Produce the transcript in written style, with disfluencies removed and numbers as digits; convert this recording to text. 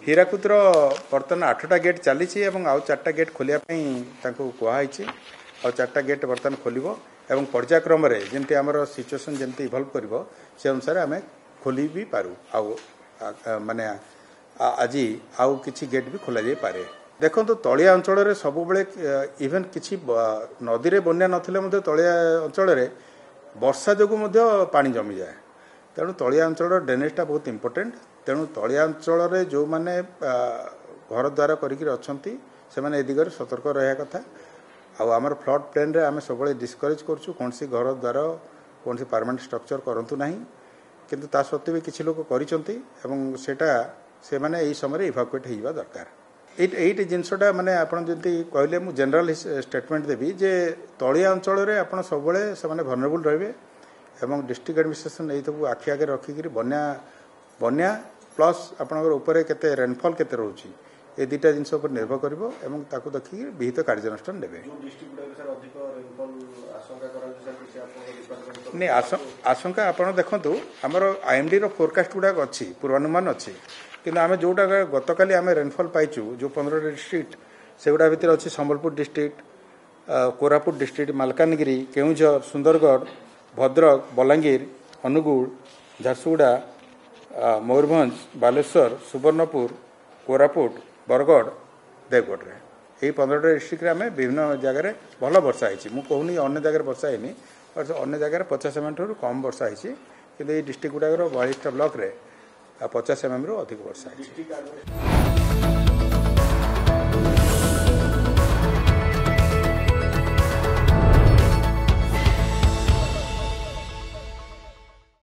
हीराकुदर बर्तमान 8टा गेट चली आउ 4टा गेट खोलियापाई कहुई आउ 4टा गेट बर्तमान खोल एवं पर्यायक्रम जमी आम सिचुएसन जमी इभल्व कर से अनुसार आम खोली भी पारू आउ माने आज आउ किसी गेट भी खोल जाई पारे। देखो तलिया अंचल सब इवेन किसी नदी में बन्या ना तलिया अंचल वर्षा जो पा जमी जाए तेणु तलिया अंचल ड्रेनेजटा बहुत इंपोर्टेंट। तेणु तलिया अंचल जो मैंने घर द्वार कर दिगरे सतर्क रहा कथा आमर फ्लड प्लेन रे आम सब डिस्करेज करूँ कौन सी घर द्वार कौन सी परमानेंट स्ट्रक्चर करूँ ना किंतु ता सत्वे भी किसी लोग करा से माने यही समय इवाकुएट होगा दरकार। ये जिनसटा माने आपन जति कहले मु जनरल स्टेटमेंट देवी जे तलिया अंचल रे आपन सब से भनरेबल रहे एवं डिस्ट्रिक्ट एडमिनिस्ट्रेशन यही आखि आगे रखिक बन्या प्लस आपनकर ऊपर केते रेनफॉल केते रहउची ए दुटा जिनस पर निर्भर करिवो एवं ताकू देखि विहित कार्यानुष्ठान नेबे। नहीं आशंका आपन देखंतु हमर आईएमडी रो फोरकास्ट गुडा अछि पूर्वानुमान अछि किंतु आमे जोटा गतकाली आमे रेनफॉल पाइचु जो 15 डिस्ट्रिक्ट से गुडा भीतर अछि संबलपुर डिस्ट्रिक्ट कोरापुट डिस्ट्रिक्ट मालकानगिरी केउझर सुंदरगढ़ भद्रक बलांगीर अनुगुल झारसुगुड़ा मयूरभंज बालेश्वर सुवर्णपुर कोरापुट बरगढ़ देवगढ़ यही 15 डिस्ट्रिक्ट आम विभिन्न जगह भल वर्षा होती मुझे कहूनी अन्य जगह वर्षा है अन्य जगह 50 mm ठूँ कम वर्षा होती कि डिस्ट्रिक्ट गुड़ाक 42टा ब्लॉक रे 50 mm रू अधिक वर्षा है।